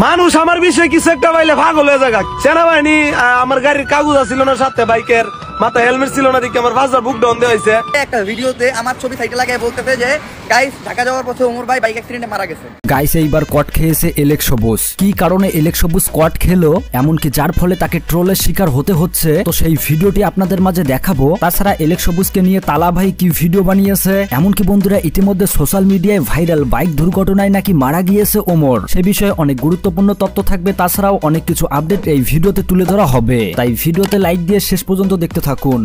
মানুষ আমার বিষয়ে কিছু একটা পাইলে পাগল হয়ে যাক। সেনাবাহিনী আমার গাড়ির কাগজ আছিল না সাথে, বাইকের মাথা হেলমেট ছিল না, দেখি আমার বাজার বুক ডাউন দেওয়া হয়েছে। একটা ভিডিওতে আমার ছবি সাইডে লাগায় বলতেছে যে গাইস ঢাকা যাওয়ার পথে ওমর ভাই বাইক অ্যাক্সিডেন্টে মারা গেছে। গাইস এইবার কট খেয়েছে এলেক্স সবুজ। কি কারণে এলেক্স সবুজ কট খেলো, এমনকি যার ফলে তাকে ট্রোলের শিকার হতে হচ্ছে, তো সেই ভিডিওটি আপনাদের মাঝে দেখাবো। তাছাড়া এলেক্স সবুজকে নিয়ে তালা ভাই কি ভিডিও বানিয়েছে, এমনকি বন্ধুরা ইতিমধ্যে সোশ্যাল মিডিয়ায় ভাইরাল বাইক দুর্ঘটনায় নাকি মারা গিয়েছে ওমর, সে বিষয়ে অনেক গুরুত্বপূর্ণ তথ্য থাকবে। তাছাড়াও অনেক কিছু আপডেট এই ভিডিওতে তুলে ধরা হবে, তাই ভিডিওতে লাইক দিয়ে শেষ পর্যন্ত দেখতে থাকুন।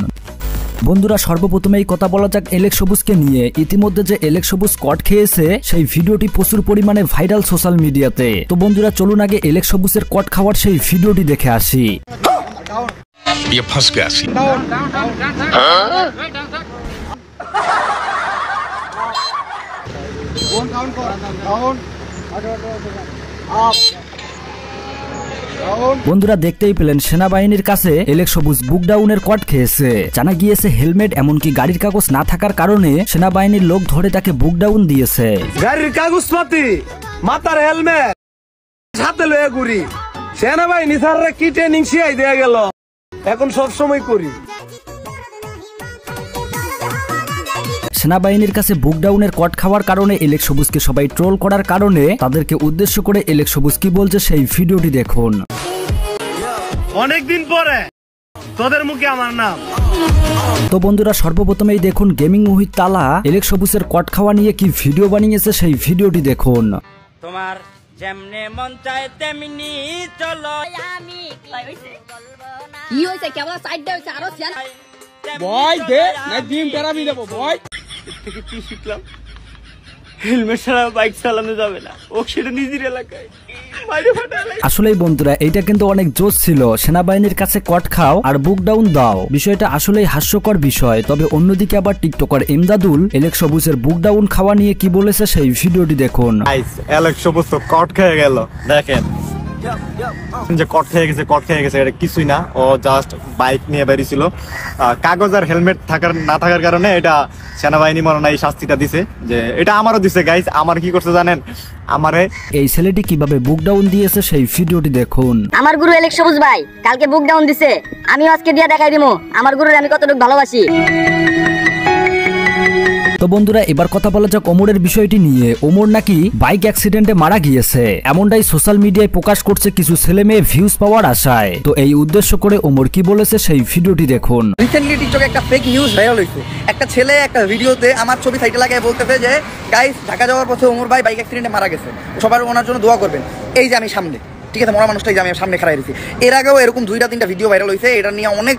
বন্ধুরা সর্বপ্রথমে এই কথা বলা যাক এলেক্স সবুজকে নিয়ে। ইতিমধ্যে যে এলেক্স সবুজ কট খেয়েছে সেই ভিডিওটি প্রচুর পরিমাণে ভাইরাল সোশ্যাল মিডিয়াতে। তো বন্ধুরা চলুন আগে এলেক্স সবুজের কট খাওয়ার সেই ভিডিওটি দেখে আসি। বন্ধুরা দেখতেই পেলেন সেনাবাহিনীর কাছে এলেক্স সবুজ বুক ডাউনের কট খেয়েছে। জানা গিয়েছে হেলমেট এমনকি গাড়ির কাগজ না থাকার কারণে সেনাবাহিনীর লোক ধরে তাকে বুক ডাউন দিয়েছে। গাড়ির কাগজপাতি, মাথার হেলমেট হাতে লয়ে ঘুরি, সেনাবাহিনী স্যাররা কি ট্রেনিং শিখাই দেয়া গেল, এখন সব সময় করি। সেনাবাহিনীর কাছে বুক ডাউনের কট খাওয়ার কারণে এলেক্স সবুজকে সবাই ট্রোল করার কারণে তাদেরকে উদ্দেশ্য করে এলেক্স সবুজ কি বলছে সেই ভিডিওটি দেখুন। অনেকদিন পরে তোদের মুখে আমার নাম। তো বন্ধুরা সর্বপ্রথমেই দেখুন গেমিং উইথ তালা এলেক্স সবুজের কট খাওয়া নিয়ে কি ভিডিও বানিয়েছে সেই ভিডিওটি দেখুন। তোমার যেমনে মন চায় তেমনি চলো। আমি কি হইছে কেবল সাইড দে হইছে আরো ছিয়ান বয় দে না ডিম পেরাবি দেব বয়। থেকে কি শিখলাম, হেলমেট ছাড়া বাইক চালানো যাবে না, ও সেটা নিজের এলাকায়। আসলেই বন্ধুরা এইটা কিন্তু অনেক জোশ ছিল, সেনাবাহিনীর কাছে কট খাও আর বুক ডাউন দাও, বিষয়টা আসলেই হাস্যকর বিষয়। তবে অন্যদিকে আবার টিকটকার ইমদাদুল এলেক্স সবুজের বুক ডাউন খাওয়া নিয়ে কি বলেছে সেই ভিডিওটি দেখুন। এলেক্স সবুজ তো কট খেয়ে গেল, দেখেন যে কট খেয়ে গেছে এটা কিছুই না, ও জাস্ট বাইক নিয়ে বেরিয়েছিল। কাগজ আর হেলমেট না থাকার কারণে এটা সেনাবাহিনী মনে হয় শাস্তিটা দিছে, যে এটা আমারও দিছে। গাইস আমার কি করছে জানেন, আমারে এই ছেলেটি কিভাবে বুক ডাউন দিয়েছে সেই ভিডিওটি দেখুন। আমার গুরু এলেক্স সবুজ ভাই কালকে বুক ডাউন দিছে, আমি আজকে দিয়া দেখাই দিমু আমার গুরুর আমি কতটুকু ভালোবাসি। তো বন্ধুরা এবার কথা বলা যাক ওমরের বিষয়টি নিয়ে। ওমর নাকি বাইক অ্যাক্সিডেন্টে মারা গিয়েছে, এমনটাই সোশ্যাল মিডিয়ায় প্রকাশ করছে কিছু ছেলে মেয়ে ভিউজ পাওয়ার আশায়। তো এই উদ্দেশ্য করে ওমর কি বলেছে সেই ভিডিওটি দেখুন। রিসেন্টলি টিকটকে একটা ফেক নিউজ ভাইরাল হয়েছে। একটা ছেলে একটা ভিডিওতে আমার ছবি সাইডে লাগায় বলতেছে যে গাইস ঢাকা যাওয়ার পথে ওমর ভাই বাইক অ্যাক্সিডেন্টে মারা গেছে, সবার ওনার জন্য দোয়া করবেন। এই যে আমি সামনে, ঠিক আছে, মরা মানুষটাই যে আমি সামনে খাড়াই দিয়েছি। এর আগেও এরকম 2-3টা ভিডিও ভাইরাল হয়েছে, এটা নিয়ে অনেক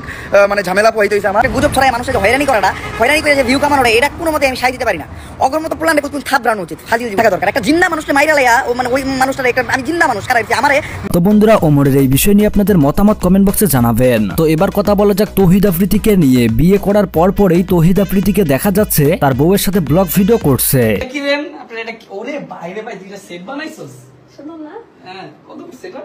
মানে ঝামেলা পোহাইতে হয়েছে আমার। গুজব ছড়াই মানুষকে হয়রানি করাটা, হয়রানি করে যে ভিউ কামানোটা, এটা কোনো মতে আমি সাই দিতে পারি না। অগর মতো প্ল্যানে কোন থাবড়ানো উচিত, ফাজিল থাকা দরকার। একটা জিন্দা মানুষকে মাইরা লাইয়া মানে ওই মানুষটার একটা আমি জিন্দা মানুষ খারাইছি আমারে। তো বন্ধুরা ওমরের এই বিষয় নিয়ে আপনাদের মতামত কমেন্ট বক্সে জানাবেন। তো এবার কথা বলা যাক তৌহিদ আফ্রিদিকে নিয়ে। বিয়ে করার পরেই তৌহিদ আফ্রিদিকে দেখা যাচ্ছে তার বউয়ের সাথে ব্লগ ভিডিও করছে। কি দেন আপনি এটা ওরে বাইরে ভাই দুইটা সেট বানাইছস শুনো না? হ্যাঁ কত সেট।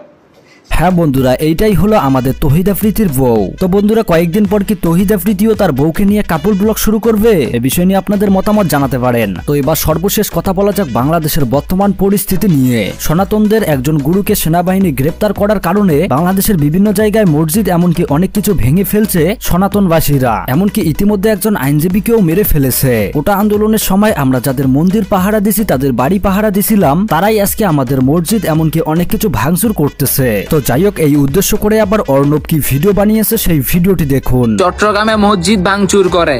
হ্যাঁ বন্ধুরা এইটাই হলো আমাদের তৌহিদ আফ্রিদির বউ। তো বন্ধুরা কয়েকদিন পর কি তৌহিদ আফ্রিদিও তার বউকে নিয়ে কাপল ব্লগ শুরু করবে, এ বিষয় নিয়ে আপনাদের মতামত জানাতে পারেন। তো এবার সর্বশেষ কথা বলা যাক বাংলাদেশের বর্তমান পরিস্থিতি নিয়ে। সনাতনদের একজন গুরুকে সেনাবাহিনী গ্রেপ্তার করার কারণে বাংলাদেশের বিভিন্ন জায়গায় মসজিদ এমনকি অনেক কিছু ভেঙে ফেলছে সনাতনবাসীরা, এমনকি ইতিমধ্যে একজন আইনজীবীকেও মেরে ফেলেছে। ওটা আন্দোলনের সময় আমরা যাদের মন্দির পাহারা দিছি, তাদের বাড়ি পাহারা দিছিলাম, তারাই আজকে আমাদের মসজিদ এমনকি অনেক কিছু ভাঙচুর করতেছে। তো যাই হোক এই উদ্দেশ্য করে আবার অর্ণব কি ভিডিও বানিয়েছে সেই ভিডিওটি দেখুন। চট্টগ্রামে মসজিদ ভাঙচুর করে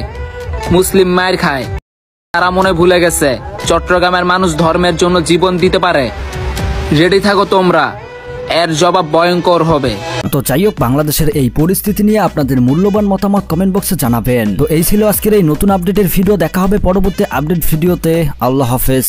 মুসলিম মায়ের খায়, তারা মনে ভুলে গেছে চট্টগ্রামের মানুষ ধর্মের জন্য জীবন দিতে পারে। রেডি থাকো তোমরা, এর জবাব ভয়ঙ্কর হবে। তো যাই হোক বাংলাদেশের এই পরিস্থিতি নিয়ে আপনাদের মূল্যবান মতামত কমেন্ট বক্সে জানাবেন। তো এই ছিল আজকের এই নতুন আপডেটের ভিডিও, দেখা হবে পরবর্তী আপডেট ভিডিওতে। আল্লাহ হাফেজ।